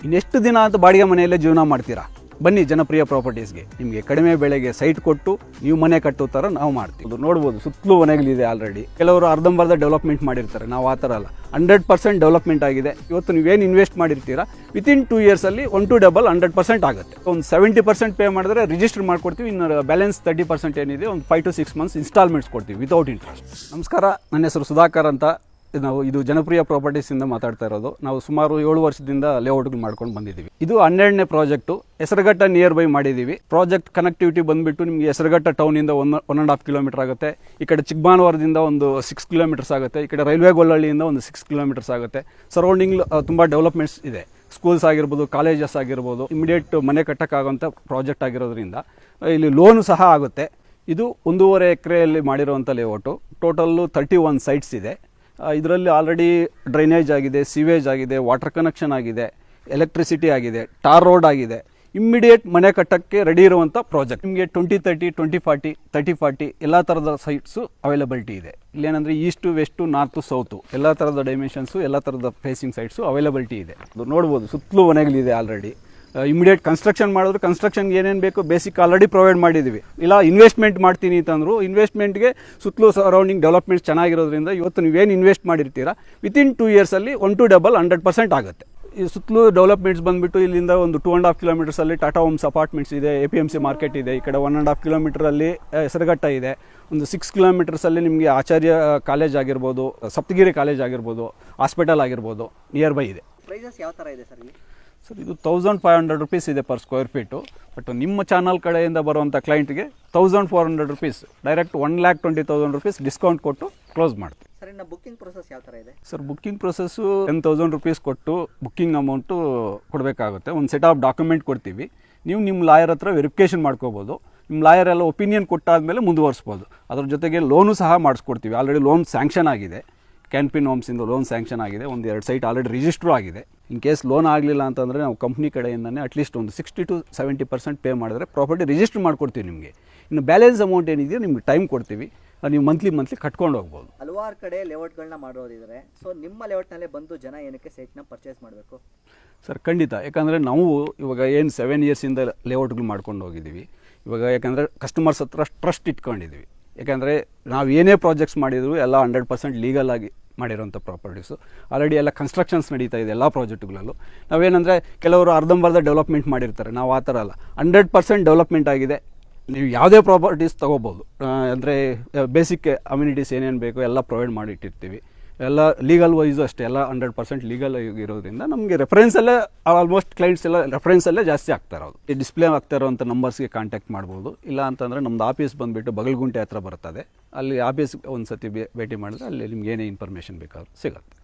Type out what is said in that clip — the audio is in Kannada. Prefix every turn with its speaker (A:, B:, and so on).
A: ಇನ್ನೆಷ್ಟು ದಿನ ಅಂತ ಬಾಡಿಗೆ ಮನೆಯಲ್ಲೇ ಜೀವನ ಮಾಡ್ತೀರಾ? ಬನ್ನಿ ಜನಪ್ರಿಯ ಪ್ರಾಪರ್ಟೀಸ್ಗೆ. ನಿಮಗೆ ಕಡಿಮೆ ಬೆಲೆಗೆ ಸೈಟ್ ಕೊಟ್ಟು ನೀವು ಮನೆ ಕಟ್ಟೋ ಥರ ನಾವು ಮಾಡ್ತೀವಿ. ನೋಡ್ಬೋದು ಸುತ್ತಲೂ ಮನೆಗಳಿದೆ ಆಲ್ರೆಡಿ. ಕೆಲವರು ಅರ್ಧಂಬರ್ಧ ಡೆವಲಪ್ಮೆಂಟ್ ಮಾಡಿರ್ತಾರೆ, ನಾವು ಆ ಥರ ಅಲ್ಲ. 100% ಡೆವಲಪ್ಮೆಂಟ್ ಆಗಿದೆ. ಇವತ್ತು ನೀವೇನು ಇನ್ವೆಸ್ಟ್ ಮಾಡಿರ್ತೀರಾ ವಿತಿನ್ 2 ಇಯರ್ಸಲ್ಲಿ 1 to double 100% ಆಗುತ್ತೆ. ಒಂದು 70% ಪೇ ಮಾಡಿದ್ರೆ ರಿಜಿಸ್ಟರ್ ಮಾಡ್ಕೊಡ್ತೀವಿ. ಇನ್ನು ಬ್ಯಾಲೆನ್ಸ್ 30% ಏನಿದೆ ಒಂದು 5 to 6 months ಇನ್ಸ್ಟಾಲ್ಮೆಂಟ್ಸ್ ಕೊಡ್ತೀವಿ ವಿತೌಟ್ ಇಂಟ್ರೆಸ್ಟ್. ನಮಸ್ಕಾರ, ನನ್ನ ಹೆಸರು ಸುಧಾಕರ್ ಅಂತ. ಇದು ಜನಪ್ರಿಯ ಪ್ರಾಪರ್ಟೀಸಿಂದ ಮಾತಾಡ್ತಾ ಇರೋದು. ನಾವು ಸುಮಾರು 7 ವರ್ಷದಿಂದ ಲೇಔಟ್ಗಳು ಮಾಡ್ಕೊಂಡು ಬಂದಿದ್ದೀವಿ. ಇದು 12ನೇ ಪ್ರಾಜೆಕ್ಟು. ಹೆಸರುಘಟ್ಟ ನಿಯರ್ ಬೈ ಮಾಡಿದ್ದೀವಿ. ಪ್ರಾಜೆಕ್ಟ್ ಕನೆಕ್ಟಿವಿಟಿ ಬಂದುಬಿಟ್ಟು ನಿಮಗೆ ಹೆಸರುಘಟ್ಟ ಟೌನಿಂದ 1.5 ಕಿಲೋಮೀಟರ್ ಆಗುತ್ತೆ. ಈ ಕಡೆ ಚಿಕ್ಕಬಾಣವರದಿಂದ ಒಂದು 6 ಕಿಲೋಮೀಟರ್ಸ್ ಆಗುತ್ತೆ. ಈ ಕಡೆ ರೈಲ್ವೆ ಗೊಲ್ಲಹಳ್ಳಿಯಿಂದ ಒಂದು 6 ಕಿಲೋಮೀಟರ್ಸ್ ಆಗುತ್ತೆ. ಸರೌಂಡಿಂಗ್ ತುಂಬ ಡೆವಲಪ್ಮೆಂಟ್ಸ್ ಇದೆ. ಸ್ಕೂಲ್ಸ್ ಆಗಿರ್ಬೋದು, ಕಾಲೇಜಸ್ ಆಗಿರ್ಬೋದು. ಇಮಿಡಿಯೇಟ್ ಮನೆ ಕಟ್ಟೋಕ್ಕಾಗೋಂಥ ಪ್ರಾಜೆಕ್ಟ್ ಆಗಿರೋದ್ರಿಂದ ಇಲ್ಲಿ ಲೋನು ಸಹ ಆಗುತ್ತೆ. ಇದು 1.5 ಎಕರೆಯಲ್ಲಿ ಮಾಡಿರುವಂಥ ಲೇಔಟು. ಟೋಟಲ್ಲು 31 ಸೈಟ್ಸ್ ಇದೆ. ಇದರಲ್ಲಿ ಆಲ್ರೆಡಿ ಡ್ರೈನೇಜ್ ಆಗಿದೆ, ಸಿವೇಜ್ ಆಗಿದೆ, ವಾಟರ್ ಕನೆಕ್ಷನ್ ಆಗಿದೆ, ಎಲೆಕ್ಟ್ರಿಸಿಟಿ ಆಗಿದೆ, ಟಾರ್ ರೋಡ್ ಆಗಿದೆ. ಇಮ್ಮಿಡಿಯೇಟ್ ಮನೆ ಕಟ್ಟಕ್ಕೆ ರೆಡಿ ಇರುವಂಥ ಪ್ರಾಜೆಕ್ಟ್. ನಿಮಗೆ 2030, 2040, 3040 ಎಲ್ಲ ಥರದ ಸೈಟ್ಸು ಅವೈಲಬಿಲಿಟಿ ಇದೆ. ಇಲ್ಲೇನಂದರೆ ಈಸ್ಟು, ವೆಸ್ಟು, ನಾರ್ತು, ಸೌತು ಎಲ್ಲ ಥರದ ಡೈಮೆನ್ಷನ್ಸು, ಎಲ್ಲ ಥರದ ಫೇಸಿಂಗ್ ಸೈಟ್ಸು ಅವೈಲಬಿಲಿಟಿ ಇದೆ. ಅದು ನೋಡ್ಬೋದು ಸುತ್ತಲೂ ಮನೆಗಳಿದೆ ಆಲ್ರೆಡಿ. ಇಮಿಡಿಯೇಟ್ ಕನ್ಸ್ಟ್ರಕ್ಷನ್ ಮಾಡಿದ್ರು ಕನ್ಸ್ಟ್ರಕ್ಷನ್ಗೆ ಏನೇನು ಬೇಕು ಬೇಸಿಕ್ ಆಲ್ರೆಡಿ ಪ್ರೊವೈಡ್ ಮಾಡಿದ್ದೀವಿ. ಇಲ್ಲ ಇನ್ವೆಸ್ಟ್ಮೆಂಟ್ ಮಾಡ್ತೀನಿ ಅಂತಂದ್ರು ಇನ್ವೆಸ್ಟ್ಮೆಂಟ್ಗೆ ಸುತ್ತಲೂ ಸರೌಂಡಿಂಗ್ ಡೆವಲಪ್ಮೆಂಟ್ಸ್ ಚೆನ್ನಾಗಿರೋದ್ರಿಂದ ಇವತ್ತು ನೀವೇನು ಇನ್ವೆಸ್ಟ್ ಮಾಡಿರ್ತೀರಾ ವಿತಿನ್ 2 ಇಯರ್ಸಲ್ಲಿ 1 to double 100% ಆಗುತ್ತೆ. ಈ ಸುತ್ತಲೂ ಡೆವಲಪ್ಮೆಂಟ್ಸ್ ಬಂದುಬಿಟ್ಟು ಇಲ್ಲಿಂದ ಒಂದು 2.5 ಕಿಲೋಮೀಟರ್ಸಲ್ಲಿ ಟಾಟಾ ಹೋಮ್ಸ್ ಅಪಾರ್ಟ್ಮೆಂಟ್ಸ್ ಇದೆ, APMC ಮಾರ್ಕೆಟ್ ಇದೆ. ಈ ಕಡೆ 1.5 ಕಿಲೋಮೀಟರಲ್ಲಿ ಹೆಸರುಘಟ್ಟ ಇದೆ. ಒಂದು 6 ಕಿಲೋಮೀಟರ್ಸಲ್ಲಿ ನಿಮಗೆ ಆಚಾರ್ಯ ಕಾಲೇಜ್ ಆಗಿರ್ಬೋದು, ಸಪ್ತಗಿರಿ ಕಾಲೇಜ್ ಆಗಿರ್ಬೋದು, ಹಾಸ್ಪಿಟಲ್ ಆಗಿರ್ಬೋದು ನಿಯರ್ ಬೈ ಇದೆ.
B: ಪ್ರೈಸಸ್ ಯಾವ ಥರ ಇದೆ ಸರ್ ಇಲ್ಲಿ?
A: ಸರ್ ಇದು 1500 rupees ಇದೆ ಪರ್ ಸ್ಕ್ವೇರ್ ಫೀಟು. ಬಟ್ ನಿಮ್ಮ ಚಾನಲ್ ಕಡೆಯಿಂದ ಬರುವಂಥ ಕ್ಲೈಂಟ್ಗೆ 1400 rupees ಡೈರೆಕ್ಟ್ 1,20,000 rupees ಡಿಸ್ಕೌಂಟ್ ಕೊಟ್ಟು ಕ್ಲೋಸ್ ಮಾಡ್ತೀವಿ.
B: ಸರ್ ಇನ್ನು ಬುಕ್ಕಿಂಗ್ ಪ್ರೊಸೆಸ್ ಯಾವ ಥರ ಇದೆ?
A: ಸರ್ ಬುಕ್ಕಿಂಗ್ ಪ್ರೊಸೆಸ್ಸು 10,000 rupees ಕೊಟ್ಟು ಬುಕ್ಕಿಂಗ್ ಅಮೌಂಟು ಕೊಡಬೇಕಾಗುತ್ತೆ. ಒಂದು ಸೆಟ್ ಆಫ್ ಡಾಕ್ಯುಮೆಂಟ್ ಕೊಡ್ತೀವಿ. ನೀವು ನಿಮ್ಮ ಲಾಯರ್ ಹತ್ರ ವೆರಿಫಿಕೇಷನ್ ಮಾಡ್ಕೋಬೋದು. ನಿಮ್ಮ ಲಾಯರ್ ಎಲ್ಲ ಒಪಿನಿಯನ್ ಕೊಟ್ಟಾದಮೇಲೆ ಮುಂದುವರಿಸ್ಬೋದು. ಅದ್ರ ಜೊತೆಗೆ ಲೋನು ಸಹ ಮಾಡಿಸ್ಕೊಡ್ತೀವಿ. ಆಲ್ರೆಡಿ ಲೋನ್ ಸ್ಯಾಂಕ್ಷನ್ ಆಗಿದೆ. ಕ್ಯಾನ್ಪಿನ್ ಹೋಮ್ಸಿಂದ ಲೋನ್ ಸ್ಯಾಂಕ್ಷನ್ ಆಗಿದೆ. ಒಂದು 2 ಸೈಟ್ ಆಲ್ರೆಡಿ ರಿಜಿಸ್ಟ್ರು ಆಗಿದೆ. ಇನ್ ಕೇಸ್ ಲೋನ್ ಆಗಲಿಲ್ಲ ಅಂತಂದರೆ ನಾವು ಕಂಪ್ನಿ ಕಡೆಯಿಂದನೇ ಅಟ್ಲೀಸ್ಟ್ ಒಂದು 60 to 70% ಪೇ ಮಾಡಿದ್ರೆ ಪ್ರಾಪರ್ಟಿ ರಿಜಿಸ್ಟರ್ ಮಾಡ್ಕೊಡ್ತೀವಿ ನಿಮಗೆ. ಇನ್ನು ಬ್ಯಾಲೆನ್ಸ್ ಅಮೌಂಟ್ ಏನಿದೆಯೋ ನಿಮ್ಗೆ ಟೈಮ್ ಕೊಡ್ತೀವಿ. ನೀವು ಮಂತ್ಲಿ ಕಟ್ಕೊಂಡು ಹೋಗ್ಬೋದು.
B: ಹಲವಾರು ಕಡೆ ಲೇಔಟ್ಗಳನ್ನ ಮಾಡೋದಿದ್ದಾರೆ. ಸೊ ನಿಮ್ಮ ಲೇಔಟ್ನಲ್ಲೇ ಬಂದು ಜನ ಏನಕ್ಕೆ ಸೈಟ್ನ ಪರ್ಚೇಸ್ ಮಾಡಬೇಕು?
A: ಸರ್ ಖಂಡಿತ. ಯಾಕಂದರೆ ನಾವು ಇವಾಗ ಏನು 7 ಇಯರ್ಸಿಂದ ಲೇಔಟ್ಗಳು ಮಾಡ್ಕೊಂಡು ಹೋಗಿದ್ದೀವಿ. ಇವಾಗ ಯಾಕಂದರೆ ಕಸ್ಟಮರ್ಸ್ ಹತ್ರ ಟ್ರಸ್ಟ್ ಇಟ್ಕೊಂಡಿದ್ದೀವಿ. ಯಾಕಂದರೆ ನಾವು ಏನೇ ಪ್ರಾಜೆಕ್ಟ್ಸ್ ಮಾಡಿದ್ರು ಎಲ್ಲ 100% ಲೀಗಲ್ ಆಗಿ ಮಾಡಿರೋಂಥ ಪ್ರಾಪರ್ಟೀಸು. ಆಲ್ರೆಡಿ ಎಲ್ಲ ಕನ್ಸ್ಟ್ರಕ್ಷನ್ಸ್ ನಡೀತಾ ಇದೆ ಎಲ್ಲ ಪ್ರಾಜೆಕ್ಟ್ಗಳಲ್ಲೂ. ನಾವೇನಂದರೆ ಕೆಲವರು ಅರ್ಧಂಬರ್ಧ ಡೆವಲಪ್ಮೆಂಟ್ ಮಾಡಿರ್ತಾರೆ, ನಾವು ಆ ಥರ ಅಲ್ಲ. 100% ಡೆವಲಪ್ಮೆಂಟ್ ಆಗಿದೆ. ನೀವು ಯಾವುದೇ ಪ್ರಾಪರ್ಟೀಸ್ ತೊಗೋಬೋದು. ಅಂದರೆ ಬೇಸಿಕ್ ಅಮ್ಯುನಿಟೀಸ್ ಏನೇನು ಬೇಕೋ ಎಲ್ಲ ಪ್ರೊವೈಡ್ ಮಾಡಿಟ್ಟಿರ್ತೀವಿ. ಎಲ್ಲ ಲೀಗಲ್ ವೈಸು ಅಷ್ಟೇ, ಎಲ್ಲ 100% ಲೀಗಲ್ ಇರೋದ್ರಿಂದ ನಮಗೆ ರೆಫರೆನ್ಸಲ್ಲೇ ಆಲ್ಮೋಸ್ಟ್ ಕ್ಲೈಂಟ್ಸ್ ಎಲ್ಲ ರೆಫರೆನ್ಸಲ್ಲೇ ಜಾಸ್ತಿ ಆಗ್ತಾ ಇರೋದು. ಈ ಡಿಸ್ಪ್ಲೇ ಆಗ್ತಾ ಇರೋವಂಥ ನಂಬರ್ಸ್ಗೆ ಕಾಂಟ್ಯಾಕ್ಟ್ ಮಾಡ್ಬೋದು. ಇಲ್ಲ ಅಂತಂದರೆ ನಮ್ಮದು ಆಫೀಸ್ ಬಂದುಬಿಟ್ಟು ಬಗಲ್ಗುಂಟೆ ಹತ್ರ ಬರ್ತದೆ. ಅಲ್ಲಿ ಆಫೀಸ್ಗೆ ಒಂದು ಸತಿ ಭೇಟಿ ಮಾಡಿದ್ರೆ ಅಲ್ಲಿ ನಿಮ್ಗೆ ಏನೇ ಇನ್ಫಾರ್ಮೇಷನ್ ಬೇಕಾದ್ರೂ ಸಿಗುತ್ತೆ.